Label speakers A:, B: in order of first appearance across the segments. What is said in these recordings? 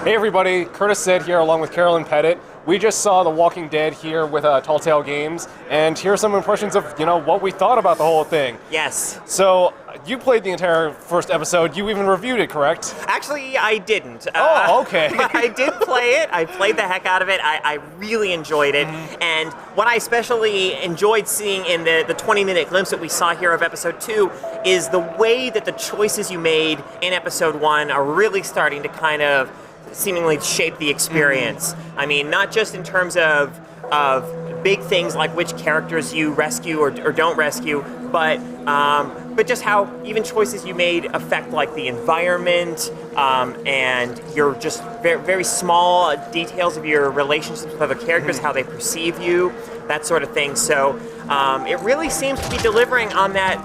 A: Hey everybody, Kurtis Sid here along with Carolyn Pettit. We just saw The Walking Dead here with Tall Tale Games, and here are some impressions of, what we thought about the whole thing.
B: Yes.
A: So, you played the entire first episode, you even reviewed it, correct?
B: Actually, I didn't.
A: Oh, okay.
B: But I did play it. I played the heck out of it. I really enjoyed it. Mm-hmm. And what I especially enjoyed seeing in the 20-minute glimpse that we saw here of episode 2 is the way that the choices you made in episode 1 are really starting to kind of seemingly shape the experience. I mean, not just in terms of big things like which characters you rescue or don't rescue, but just how even choices you made affect like the environment and your just very, very small details of your relationships with other characters, how they perceive you, that sort of thing. So it really seems to be delivering on that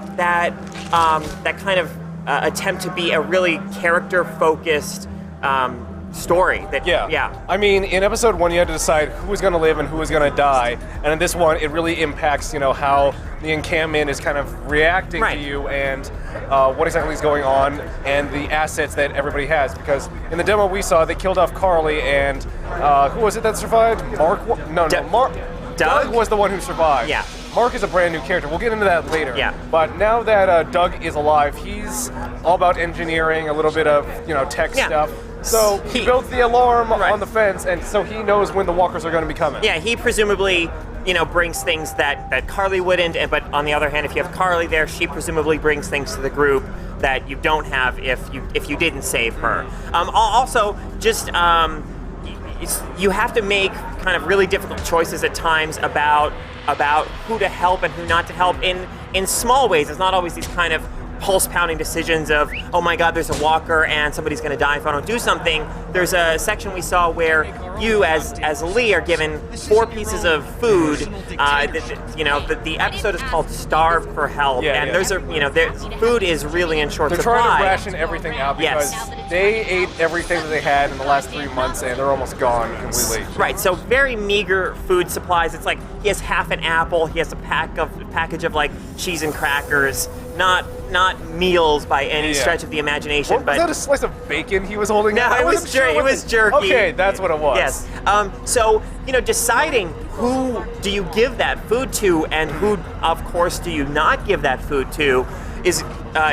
B: kind of attempt to be a really character-focused story. Yeah.
A: I mean, in episode 1, you had to decide who was going to live and who was going to die, and in this one, it really impacts, how the encampment is kind of reacting to you and what exactly is going on and the assets that everybody has. Because in the demo we saw, they killed off Carly and who was it that survived? Mark? Mark. Doug was the one who survived.
B: Yeah.
A: Mark is a brand new character. We'll get into that later.
B: Yeah.
A: But now that Doug is alive, he's all about engineering, a little bit of tech stuff. So he builds the alarm on the fence, and so he knows when the walkers are going to be coming.
B: Yeah, he presumably brings things that Carly wouldn't, but on the other hand, if you have Carly there, she presumably brings things to the group that you don't have if you didn't save her. Also, just you have to make kind of really difficult choices at times about who to help and who not to help in small ways. It's not always these kind of pulse-pounding decisions of, oh my god, there's a walker and somebody's going to die if I don't do something. There's a section we saw where you, as Lee, are given 4 pieces of food. The episode is called Starved for Help, food is really in short supply.
A: They're trying to ration everything out because they ate everything that they had in the last 3 months and they're almost gone completely.
B: Right, so very meager food supplies. It's like he has half an apple, he has a package of like cheese and crackers. Not meals by any stretch of the imagination.
A: Was that a slice of bacon he was holding?
B: No, it was jerky.
A: Okay, that's what it was.
B: Yes. So, deciding who do you give that food to and who, of course, do you not give that food to is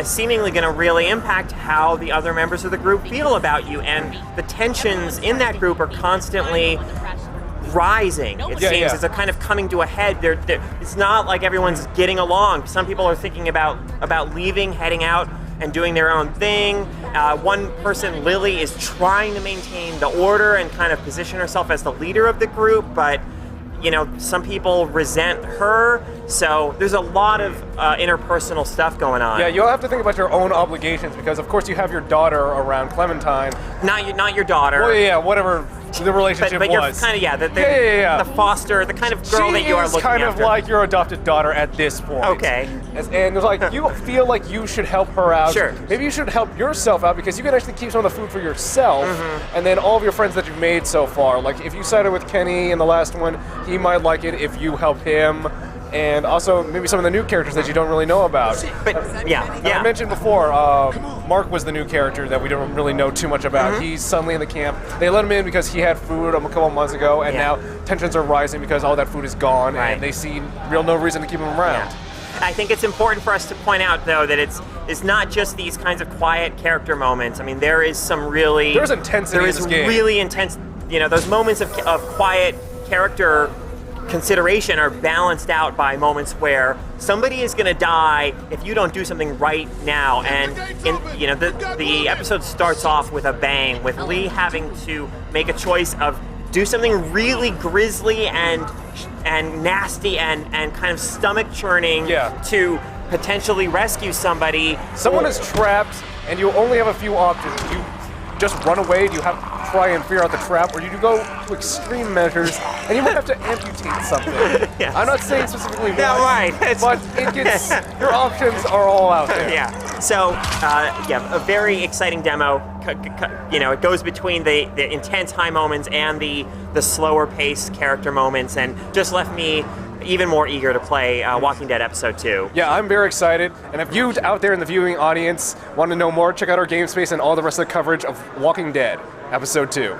B: seemingly going to really impact how the other members of the group feel about you. And the tensions in that group are constantly rising, it seems. It's a kind of coming to a head. It's not like everyone's getting along. Some people are thinking about leaving, heading out, and doing their own thing. One person, Lily, is trying to maintain the order and kind of position herself as the leader of the group, but some people resent her. So there's a lot of interpersonal stuff going on.
A: Yeah, you'll have to think about your own obligations because, of course, you have your daughter around Clementine.
B: Not your daughter.
A: Well, yeah, whatever the relationship
B: but
A: was.
B: You're kind of, the foster, the kind of girl that you are looking after. She is kind of
A: like your adopted daughter at this point.
B: Okay.
A: And it's like, you feel like you should help her out.
B: Sure.
A: Maybe you should help yourself out because you can actually keep some of the food for yourself and then all of your friends that you've made so far. Like, if you sided with Kenny in the last one, he might like it if you help him. And also maybe some of the new characters that you don't really know about.
B: But
A: I mentioned before, Mark was the new character that we don't really know too much about. He's suddenly in the camp. They let him in because he had food a couple months ago, and now tensions are rising because all that food is gone, and they see no reason to keep him around.
B: I think it's important for us to point out, though, that it's not just these kinds of quiet character moments. I mean, there is
A: there's intensity in this game.
B: There is really intense, those moments of quiet character consideration are balanced out by moments where somebody is going to die if you don't do something right now. And the episode starts off with a bang, with Lee having to make a choice of do something really grisly and nasty and kind of stomach churning to potentially rescue somebody.
A: Someone is trapped and you only have a few options. Do you just run away? Do you have to try and figure out the trap, or do you go to extreme measures and you might have to amputate something? I'm not saying specifically what, but your options are all out there.
B: So a very exciting demo. It goes between the intense high moments and the slower paced character moments, and just left me even more eager to play Walking Dead Episode 2.
A: Yeah, I'm very excited. And if you out there in the viewing audience want to know more, check out our GameSpace and all the rest of the coverage of Walking Dead Episode 2.